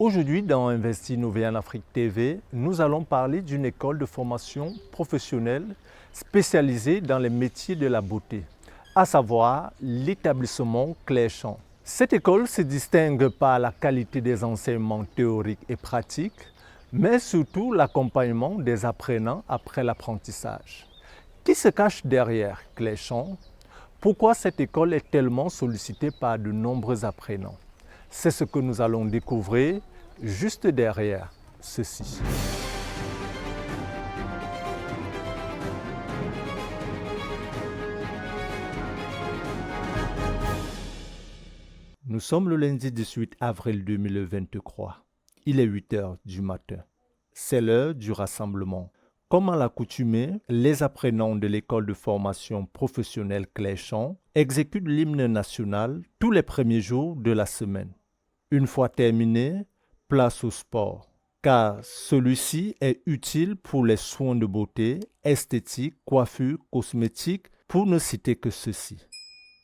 Aujourd'hui, dans Investi Innover en Afrique TV, nous allons parler d'une école de formation professionnelle spécialisée dans les métiers de la beauté, à savoir l'établissement Clairchamp. Cette école se distingue par la qualité des enseignements théoriques et pratiques, mais surtout l'accompagnement des apprenants après l'apprentissage. Qui se cache derrière Clairchamp? Pourquoi cette école est tellement sollicitée par de nombreux apprenants? C'est ce que nous allons découvrir juste derrière ceci. Nous sommes le lundi 18 avril 2023. Il est 8 heures du matin. C'est l'heure du rassemblement. Comme à l'accoutumée, les apprenants de l'école de formation professionnelle Clairchamp exécutent l'hymne national tous les premiers jours de la semaine. Une fois terminé, place au sport, car celui-ci est utile pour les soins de beauté, esthétique, coiffure, cosmétique, pour ne citer que ceci.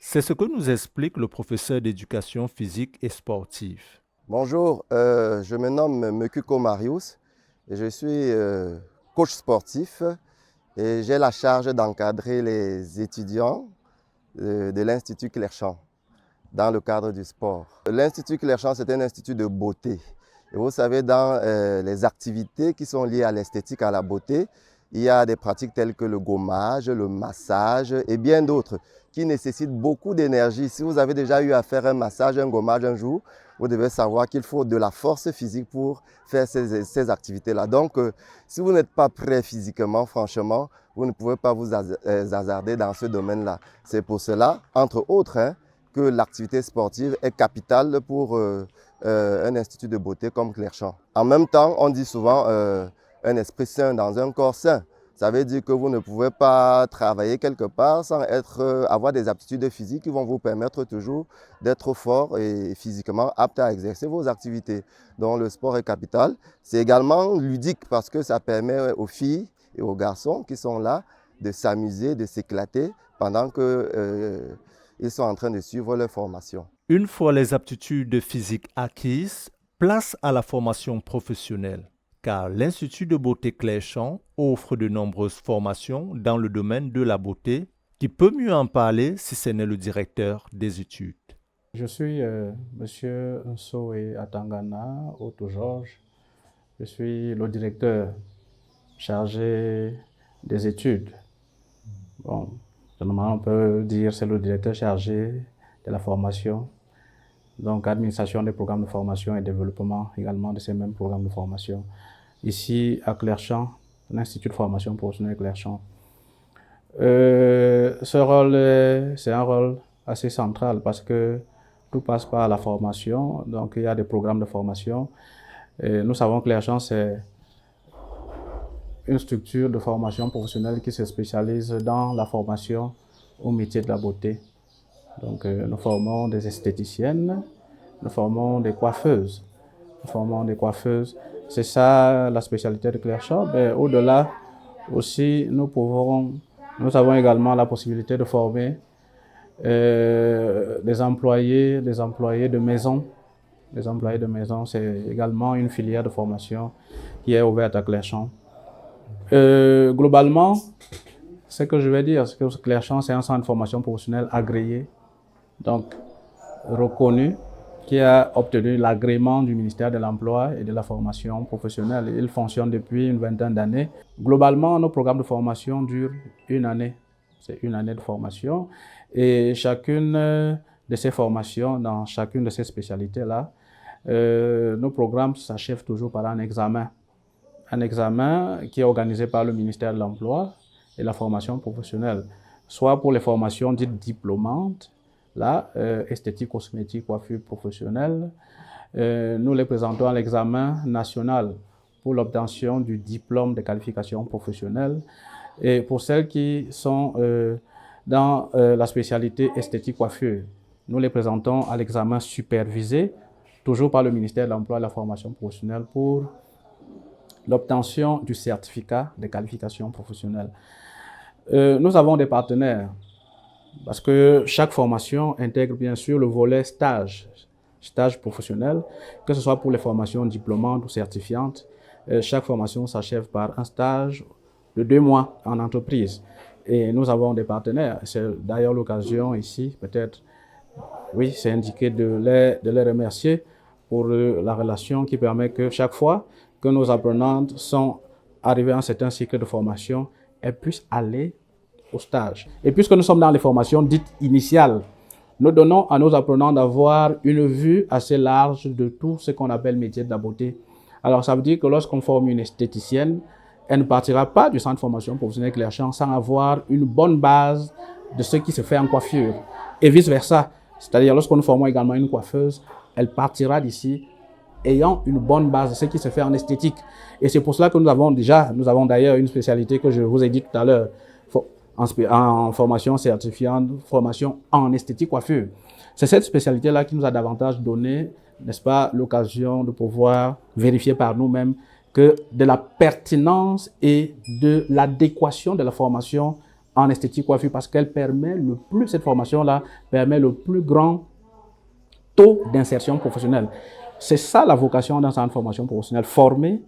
C'est ce que nous explique le professeur d'éducation physique et sportive. Bonjour, je me nomme Mekuko Marius et je suis coach sportif et j'ai la charge d'encadrer les étudiants de l'Institut Clairchamp dans le cadre du sport. L'Institut Clairchamp, c'est un institut de beauté. Et vous savez, dans les activités qui sont liées à l'esthétique, à la beauté, il y a des pratiques telles que le gommage, le massage et bien d'autres qui nécessitent beaucoup d'énergie. Si vous avez déjà eu à faire un massage, un gommage un jour, vous devez savoir qu'il faut de la force physique pour faire ces activités-là. Donc, si vous n'êtes pas prêt physiquement, franchement, vous ne pouvez pas vous hasarder dans ce domaine-là. C'est pour cela, entre autres, que l'activité sportive est capitale pour un institut de beauté comme Clairchamp. En même temps, on dit souvent un esprit sain dans un corps sain. Ça veut dire que vous ne pouvez pas travailler quelque part sans avoir des aptitudes physiques qui vont vous permettre toujours d'être fort et physiquement apte à exercer vos activités. Donc le sport est capital. C'est également ludique parce que ça permet aux filles et aux garçons qui sont là de s'amuser, de s'éclater pendant qu'ils sont en train de suivre leur formation. Une fois les aptitudes physiques acquises, place à la formation professionnelle, car l'Institut de beauté Clairchamp offre de nombreuses formations dans le domaine de la beauté. Qui peut mieux en parler si ce n'est le directeur des études? Je suis Monsieur Nsoé Atangana Otto Georges. Je suis le directeur chargé des études. Bon, normalement on peut dire c'est le directeur chargé de la formation. Donc, administration des programmes de formation et développement également de ces mêmes programmes de formation. Ici, à Clairchamp, l'Institut de formation professionnelle Clairchamp. Ce rôle, c'est un rôle assez central parce que tout passe par la formation. Donc, il y a des programmes de formation. Et nous savons que Clairchamp, c'est une structure de formation professionnelle qui se spécialise dans la formation au métier de la beauté. Donc, nous formons des esthéticiennes, nous formons des coiffeuses. Nous formons des coiffeuses. C'est ça la spécialité de Clairchamp. Mais au-delà, aussi, nous avons également la possibilité de former des employés de maison. Les employés de maison, c'est également une filière de formation qui est ouverte à Clairchamp. Globalement, ce que je vais dire, c'est que Clairchamp, c'est un centre de formation professionnelle agréé, donc reconnu, qui a obtenu l'agrément du ministère de l'Emploi et de la formation professionnelle. Il fonctionne depuis une vingtaine d'années. Globalement, nos programmes de formation durent une année. C'est une année de formation. Et chacune de ces formations, dans chacune de ces spécialités-là, nos programmes s'achèvent toujours par un examen. Un examen qui est organisé par le ministère de l'Emploi et la formation professionnelle, soit pour les formations dites diplômantes, là, esthétique, cosmétique, coiffure professionnelle. Nous les présentons à l'examen national pour l'obtention du diplôme de qualification professionnelle. Et pour celles qui sont dans la spécialité esthétique coiffure, nous les présentons à l'examen supervisé, toujours par le ministère de l'Emploi et de la formation professionnelle pour l'obtention du certificat de qualification professionnelle. Nous avons des partenaires parce que chaque formation intègre bien sûr le volet stage. stage professionnel, que ce soit pour les formations diplômantes ou certifiantes. Chaque formation s'achève par un stage de 2 mois en entreprise. Et nous avons des partenaires. C'est d'ailleurs l'occasion ici, peut-être, oui, c'est indiqué de les remercier pour la relation qui permet que chaque fois que nos apprenantes sont arrivées à un certain cycle de formation, elles puissent aller au stage. Et puisque nous sommes dans les formations dites initiales, nous donnons à nos apprenants d'avoir une vue assez large de tout ce qu'on appelle métier de la beauté. Alors, ça veut dire que lorsqu'on forme une esthéticienne, elle ne partira pas du centre de formation professionnelle Clairchamp sans avoir une bonne base de ce qui se fait en coiffure et vice-versa. C'est-à-dire, lorsqu'on formons également une coiffeuse, elle partira d'ici ayant une bonne base de ce qui se fait en esthétique. Et c'est pour cela que nous avons d'ailleurs une spécialité que je vous ai dit tout à l'heure, en formation certifiante, formation en esthétique coiffure. C'est cette spécialité-là qui nous a davantage donné, n'est-ce pas, l'occasion de pouvoir vérifier par nous-mêmes que de la pertinence et de l'adéquation de la formation en esthétique coiffure, parce qu'elle permet cette formation-là permet le plus grand taux d'insertion professionnelle. C'est ça la vocation d'un centre de formation professionnelle, former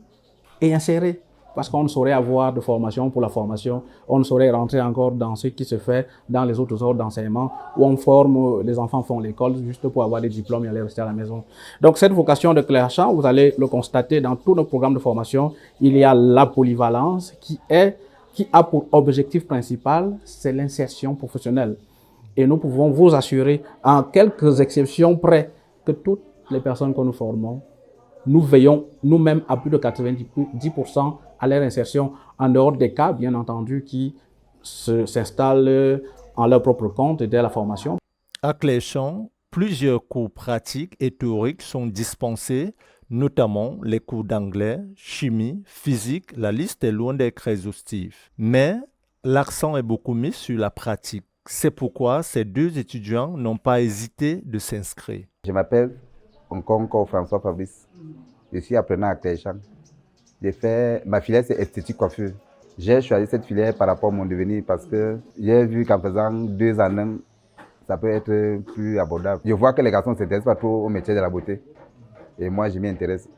et insérer. Parce qu'on ne saurait avoir de formation pour la formation, on ne saurait rentrer encore dans ce qui se fait dans les autres ordres d'enseignement où on forme, les enfants font l'école juste pour avoir des diplômes et aller rester à la maison. Donc cette vocation de Clairchamp, vous allez le constater dans tous nos programmes de formation, il y a la polyvalence qui a pour objectif principal, c'est l'insertion professionnelle. Et nous pouvons vous assurer, en quelques exceptions près, que toutes les personnes que nous formons, nous veillons nous-mêmes à plus de 90% à leur insertion, en dehors des cas, bien entendu, qui s'installent en leur propre compte dès la formation. À Clairchamp, plusieurs cours pratiques et théoriques sont dispensés, notamment les cours d'anglais, chimie, physique, la liste est loin d'être exhaustive. Mais l'accent est beaucoup mis sur la pratique. C'est pourquoi ces 2 étudiants n'ont pas hésité de s'inscrire. Je m'appelle encore François Fabrice. Je suis apprenant à Clairchamp. Ma filière, c'est esthétique coiffure. J'ai choisi cette filière par rapport à mon devenir parce que j'ai vu qu'en faisant 2 ans, ça peut être plus abordable. Je vois que les garçons ne s'intéressent pas trop au métier de la beauté. Et moi, je m'y intéresse.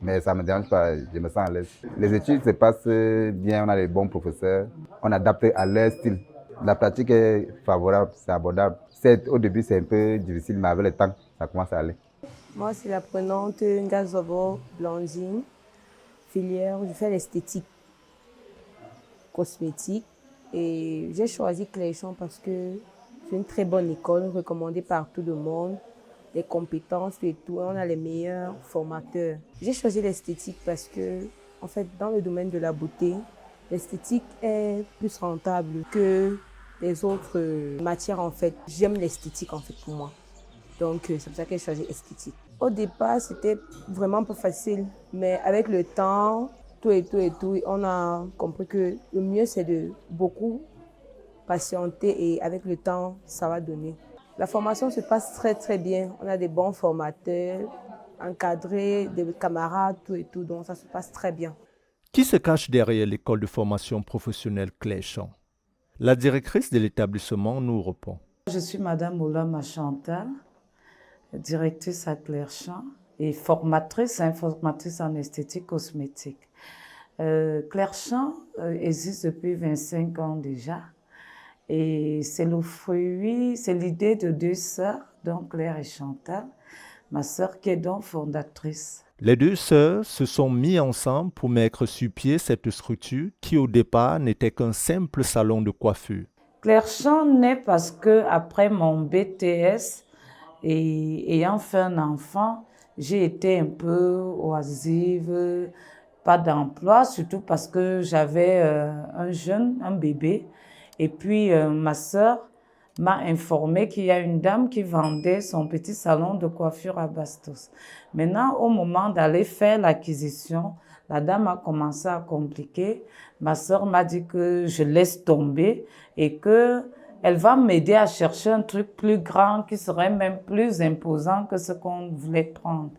Mais ça ne me dérange pas, je me sens à l'aise. Les études se passent bien, on a des bons professeurs. On adapte à leur style. La pratique est favorable, c'est abordable. Au début, c'est un peu difficile, mais avec le temps, ça commence à aller. Moi, c'est l'apprenante Ngazobo Blandine, filière, je fais l'esthétique cosmétique. Et j'ai choisi Clairchamp parce que c'est une très bonne école, recommandée par tout le monde. Les compétences et tout, on a les meilleurs formateurs. J'ai choisi l'esthétique parce que, en fait, dans le domaine de la beauté, l'esthétique est plus rentable que les autres matières, en fait. J'aime l'esthétique, en fait, pour moi. Donc, c'est pour ça que j'ai choisi esthétique. Au départ, c'était vraiment pas facile, mais avec le temps, tout, on a compris que le mieux, c'est de beaucoup patienter et avec le temps, ça va donner. La formation se passe très, très bien. On a des bons formateurs, encadrés, des camarades, tout, donc ça se passe très bien. Qui se cache derrière l'école de formation professionnelle Clairchamp? La directrice de l'établissement nous répond. Je suis Madame Oulama Chantal, directrice à Clairchamp et formatrice en esthétique cosmétique. Clairchamp existe depuis 25 ans déjà. Et c'est le fruit, c'est l'idée de 2 sœurs, donc Claire et Chantal, ma sœur qui est donc fondatrice. Les 2 sœurs se sont mises ensemble pour mettre sur pied cette structure qui au départ n'était qu'un simple salon de coiffure. Clairchamp naît parce que après mon BTS et ayant fait un enfant, j'ai été un peu oisive, pas d'emploi, surtout parce que j'avais un bébé. Et puis, ma sœur m'a informé qu'il y a une dame qui vendait son petit salon de coiffure à Bastos. Maintenant, au moment d'aller faire l'acquisition, la dame a commencé à compliquer. Ma sœur m'a dit que je laisse tomber et qu'elle va m'aider à chercher un truc plus grand qui serait même plus imposant que ce qu'on voulait prendre.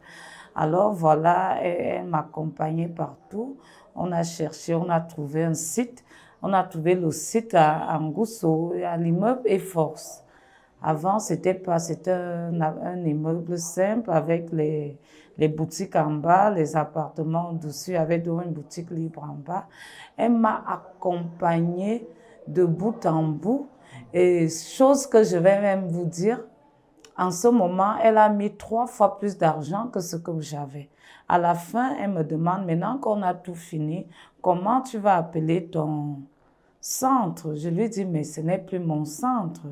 Alors voilà, elle m'accompagnait partout. On a cherché, on a trouvé un site. On a trouvé le site à Ngousso, à l'immeuble Force. Avant, c'était pas, c'était un immeuble simple avec les boutiques en bas, les appartements au-dessus, avec une boutique libre en bas. Elle m'a accompagnée de bout en bout. Et chose que je vais même vous dire, en ce moment, elle a mis 3 fois plus d'argent que ce que j'avais. À la fin, elle me demande, maintenant qu'on a tout fini, comment tu vas appeler ton centre? Je lui dis, mais ce n'est plus mon centre.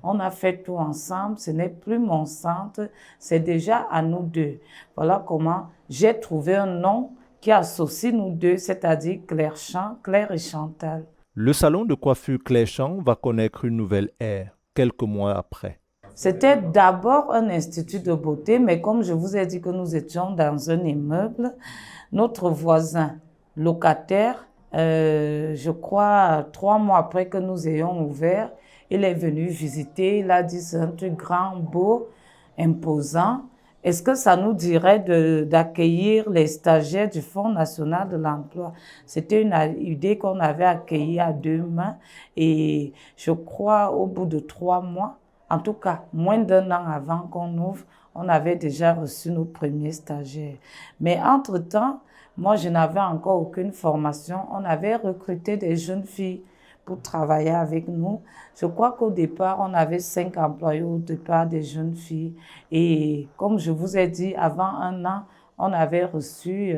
On a fait tout ensemble, ce n'est plus mon centre, c'est déjà à nous deux. Voilà comment j'ai trouvé un nom qui associe nous deux, c'est-à-dire Claire et Chantal. Le salon de coiffure Cléchamp va connaître une nouvelle ère quelques mois après. C'était d'abord un institut de beauté, mais comme je vous ai dit que nous étions dans un immeuble, notre voisin locataire, je crois 3 mois après que nous ayons ouvert, il est venu visiter, il a dit c'est un truc grand, beau, imposant. Est-ce que ça nous dirait d'accueillir les stagiaires du Fonds national de l'emploi? C'était une idée qu'on avait accueillie à 2 mains et je crois au bout de 3 mois, en tout cas moins d'1 an avant qu'on ouvre, on avait déjà reçu nos premiers stagiaires. Mais entre-temps, moi je n'avais encore aucune formation. On avait recruté des jeunes filles pour travailler avec nous. Je crois qu'au départ, on avait 5 employés au départ, des jeunes filles. Et comme je vous ai dit, avant 1 an, on avait reçu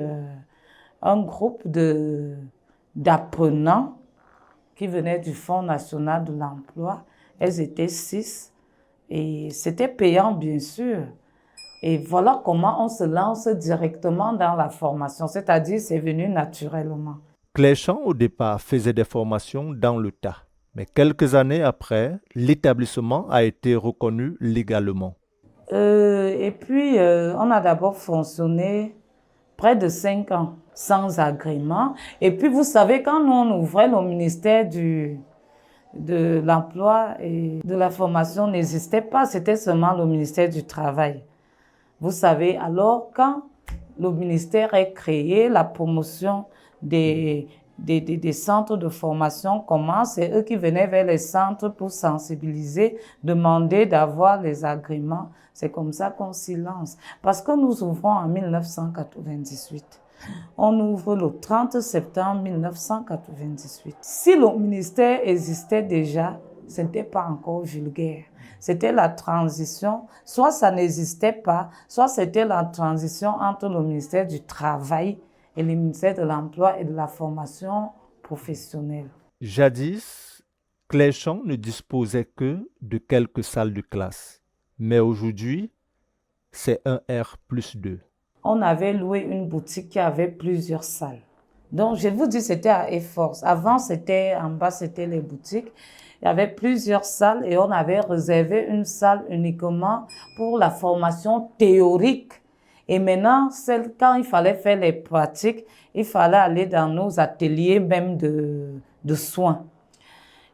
un groupe d'apprenants qui venaient du Fonds national de l'emploi. Elles étaient 6 et c'était payant, bien sûr. Et voilà comment on se lance directement dans la formation, c'est-à-dire c'est venu naturellement. Cléchamp, au départ, faisait des formations dans le tas. Mais quelques années après, l'établissement a été reconnu légalement. Et puis, on a d'abord fonctionné près de 5 ans sans agrément. Et puis, vous savez, quand nous on ouvrait, le ministère de l'Emploi et de la Formation n'existait pas. C'était seulement le ministère du Travail. Vous savez, alors quand le ministère est créé, la promotion des centres de formation commence, c'est eux qui venaient vers les centres pour sensibiliser, demander d'avoir les agréments. C'est comme ça qu'on s'y lance. Parce que nous ouvrons en 1998. On ouvre le 30 septembre 1998. Si le ministère existait déjà, ce n'était pas encore vulgaire. C'était la transition, soit ça n'existait pas, soit c'était la transition entre le ministère du Travail et le ministère de l'Emploi et de la Formation professionnelle. Jadis, Cléchamp ne disposait que de quelques salles de classe. Mais aujourd'hui, c'est un R+2. On avait loué une boutique qui avait plusieurs salles. Donc, je vous dis, c'était à Efforce. Avant, c'était en bas, c'était les boutiques. Il y avait plusieurs salles et on avait réservé une salle uniquement pour la formation théorique. Et maintenant, quand il fallait faire les pratiques, il fallait aller dans nos ateliers même de soins.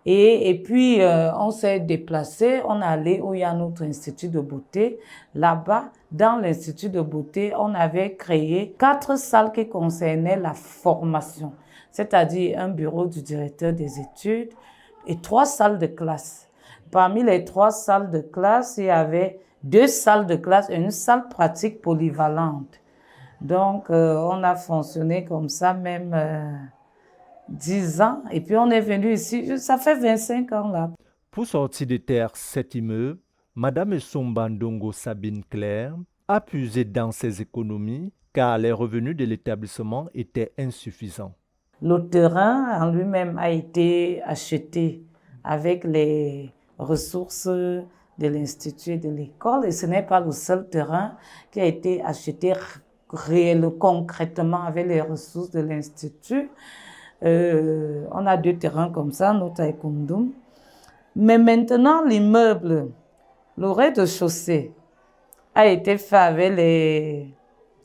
Et puis, on s'est déplacé, on est allé où il y a notre institut de beauté. Là-bas, dans l'institut de beauté, on avait créé 4 salles qui concernaient la formation, c'est-à-dire un bureau du directeur des études et 3 salles de classe. Parmi les 3 salles de classe, il y avait 2 salles de classe et une salle pratique polyvalente. Donc, on a fonctionné comme ça même 10 ans. Et puis, on est venu ici, ça fait 25 ans là. Pour sortir de terre cet immeuble, Madame Essomba Ndongo Sabine Claire a puisé dans ses économies car les revenus de l'établissement étaient insuffisants. Le terrain en lui-même a été acheté avec les ressources de l'institut et de l'école. Et ce n'est pas le seul terrain qui a été acheté réellement, concrètement avec les ressources de l'institut. On a 2 terrains comme ça, notre et Koumdoum. Mais maintenant, l'immeuble, le rez-de-chaussée, a été fait avec les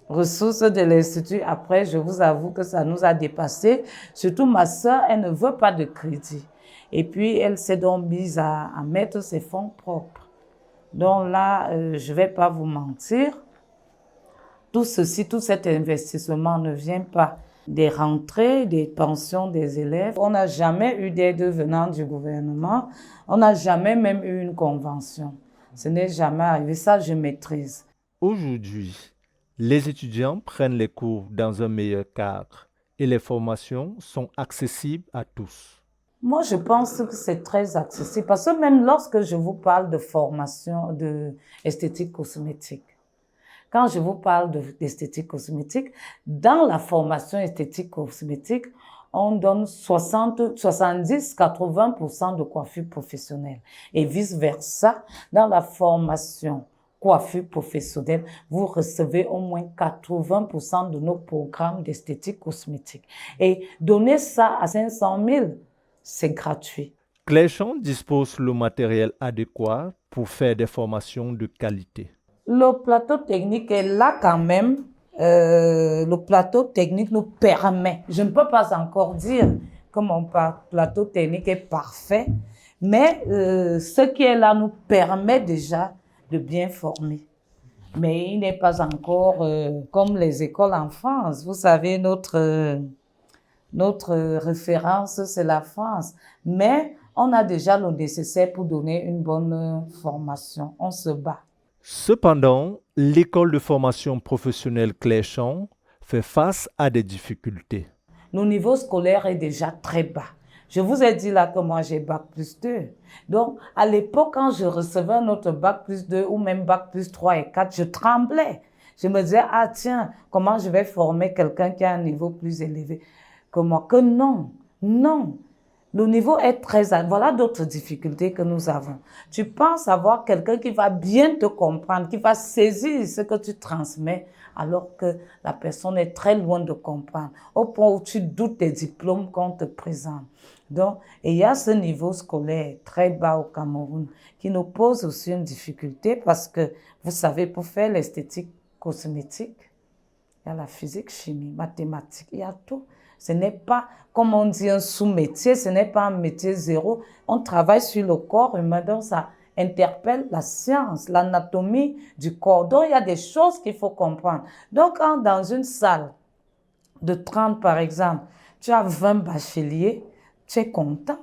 ressources de l'Institut. Après, je vous avoue que ça nous a dépassé. Surtout ma sœur, elle ne veut pas de crédit. Et puis, elle s'est donc mise à mettre ses fonds propres. Donc là, je ne vais pas vous mentir. Tout cet investissement ne vient pas des rentrées, des pensions des élèves. On n'a jamais eu d'aide venant du gouvernement. On n'a jamais même eu une convention. Ce n'est jamais arrivé. Ça, je maîtrise. Aujourd'hui, les étudiants prennent les cours dans un meilleur cadre et les formations sont accessibles à tous. Moi, je pense que c'est très accessible parce que même lorsque je vous parle de formation de esthétique cosmétique, quand je vous parle d'esthétique cosmétique, dans la formation esthétique cosmétique, on donne 70-80% de coiffure professionnelle. Et vice-versa, dans la formation coiffure professionnelle, vous recevez au moins 80% de nos programmes d'esthétique cosmétique. Et donner ça à 500 000, c'est gratuit. Clairchamp dispose le matériel adéquat pour faire des formations de qualité. Le plateau technique est là quand même. Le plateau technique nous permet, je ne peux pas encore dire que mon plateau technique est parfait, mais ce qui est là nous permet déjà de bien former. Mais il n'est pas encore comme les écoles en France. Vous savez, notre référence, c'est la France. Mais on a déjà le nécessaire pour donner une bonne formation. On se bat. Cependant, l'école de formation professionnelle Clairchamp fait face à des difficultés. Le niveau scolaire est déjà très bas. Je vous ai dit là que moi j'ai Bac+2. Donc, à l'époque, quand je recevais notre Bac+2 ou même Bac+3 et 4, je tremblais. Je me disais, ah tiens, comment je vais former quelqu'un qui a un niveau plus élevé que moi? Que non, non. Le niveau est très... Voilà d'autres difficultés que nous avons. Tu penses avoir quelqu'un qui va bien te comprendre, qui va saisir ce que tu transmets, alors que la personne est très loin de comprendre, au point où tu doutes des diplômes qu'on te présente. Donc, il y a ce niveau scolaire très bas au Cameroun qui nous pose aussi une difficulté parce que, vous savez, pour faire l'esthétique cosmétique, il y a la physique, chimie, mathématiques, il y a tout. Ce n'est pas, comme on dit, un sous-métier, ce n'est pas un métier zéro. On travaille sur le corps humain, donc ça interpelle la science, l'anatomie du corps. Donc, il y a des choses qu'il faut comprendre. Donc, quand dans une salle de 30, par exemple, tu as 20 bacheliers, tu es content.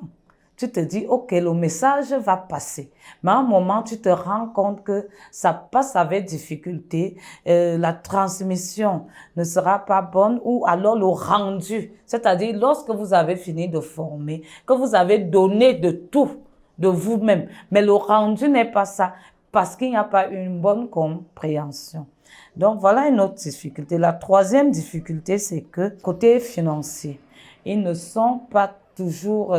Tu te dis, OK, le message va passer. Mais à un moment, tu te rends compte que ça passe avec difficulté, la transmission ne sera pas bonne ou alors le rendu. C'est-à-dire, lorsque vous avez fini de former, que vous avez donné de tout, de vous-même, mais le rendu n'est pas ça parce qu'il n'y a pas une bonne compréhension. Donc, voilà une autre difficulté. La troisième difficulté, c'est que côté financier, ils ne sont pas toujours,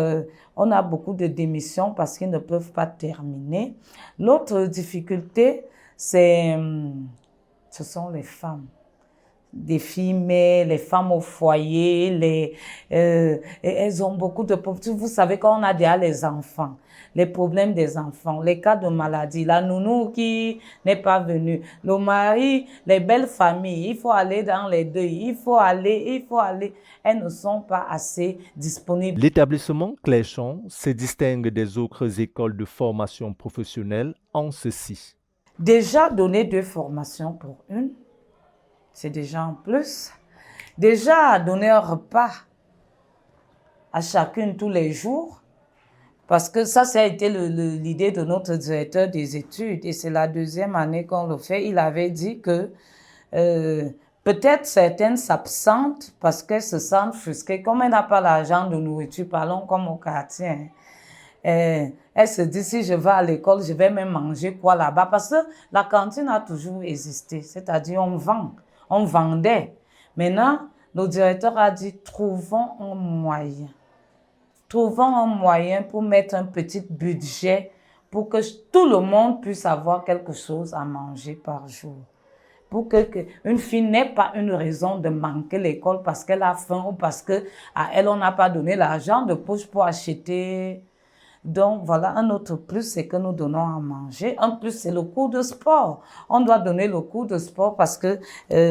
on a beaucoup de démissions parce qu'ils ne peuvent pas terminer. L'autre difficulté, ce sont les femmes. Des filles, mais les femmes au foyer, elles ont beaucoup de problèmes. Vous savez, quand on a déjà les enfants, les problèmes des enfants, les cas de maladie, la nounou qui n'est pas venue, le mari, les belles familles, il faut aller dans les deuils, il faut aller. Elles ne sont pas assez disponibles. L'établissement Clairchamp se distingue des autres écoles de formation professionnelle en ceci. Déjà donner 2 formations pour une, c'est déjà en plus. Déjà donner un repas à chacune tous les jours, parce que ça a été l'idée de notre directeur des études et c'est la 2e année qu'on le fait. Il avait dit que peut-être certaines s'absentent parce qu'elles se sentent frustrées. Comme elle n'a pas l'argent de nourriture, parlons comme au quartier. Elle se dit, si je vais à l'école, je vais même manger quoi là-bas? Parce que la cantine a toujours existé, c'est-à-dire on vendait. Maintenant, le directeur a dit, trouvons un moyen. Trouvons un moyen pour mettre un petit budget pour que tout le monde puisse avoir quelque chose à manger par jour. Pour qu'une fille n'ait pas une raison de manquer l'école parce qu'elle a faim ou parce qu'à elle, on n'a pas donné l'argent de poche pour acheter. Donc, voilà, un autre plus, c'est que nous donnons à manger. Un plus, c'est le cours de sport. On doit donner le cours de sport parce que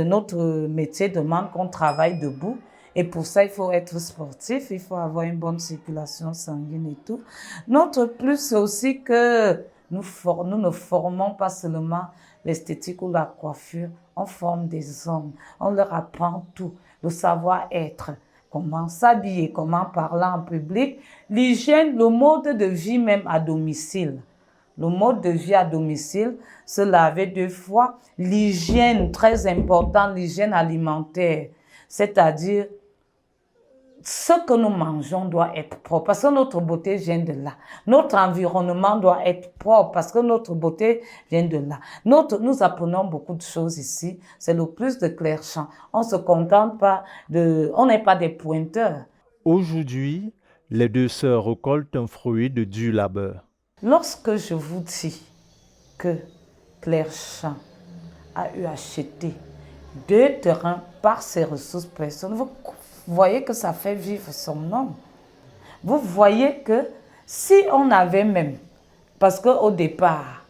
notre métier demande qu'on travaille debout. Et pour ça, il faut être sportif, il faut avoir une bonne circulation sanguine et tout. Notre plus, c'est aussi que nous ne formons pas seulement l'esthétique ou la coiffure, on forme des hommes, on leur apprend tout, le savoir-être, comment s'habiller, comment parler en public, l'hygiène, le mode de vie même à domicile. Le mode de vie à domicile, se laver 2 fois, l'hygiène, très important, l'hygiène alimentaire, c'est-à-dire ce que nous mangeons doit être propre parce que notre beauté vient de là. Notre environnement doit être propre parce que notre beauté vient de là. Nous apprenons beaucoup de choses ici. C'est le plus de clair-champ. On ne se contente pas on n'est pas des pointeurs. Aujourd'hui, les 2 sœurs récoltent un fruit de dur labeur. Lorsque je vous dis que Claire-Champ a eu acheté 2 terrains par ses ressources personnelles, vous voyez que ça fait vivre son nom. Vous voyez que si on avait même, parce qu'au départ,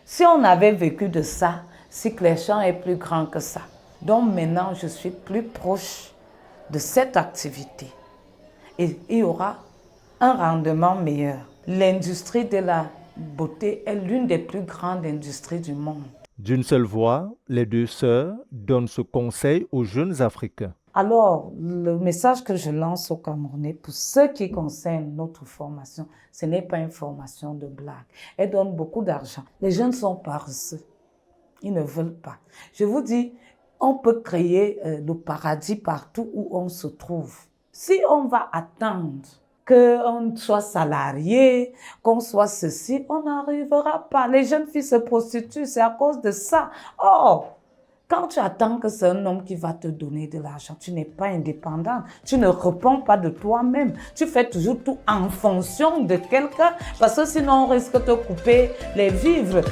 si on avait vécu de ça, si Claire-Champ est plus grand que ça. Donc maintenant, je suis plus proche de cette activité. Et il y aura un rendement meilleur. L'industrie de la beauté est l'une des plus grandes industries du monde. D'une seule voix, les 2 sœurs donnent ce conseil aux jeunes Africains. Alors, le message que je lance aux Camerounais, pour ce qui concerne notre formation, ce n'est pas une formation de blague. Elle donne beaucoup d'argent. Les jeunes sont paresseux. Ils ne veulent pas. Je vous dis, on peut créer le paradis partout où on se trouve. Si on va attendre qu'on soit salarié, qu'on soit ceci, on n'arrivera pas. Les jeunes filles se prostituent, c'est à cause de ça. Or, quand tu attends que c'est un homme qui va te donner de l'argent, tu n'es pas indépendant, tu ne réponds pas de toi-même. Tu fais toujours tout en fonction de quelqu'un parce que sinon on risque de te couper les vivres.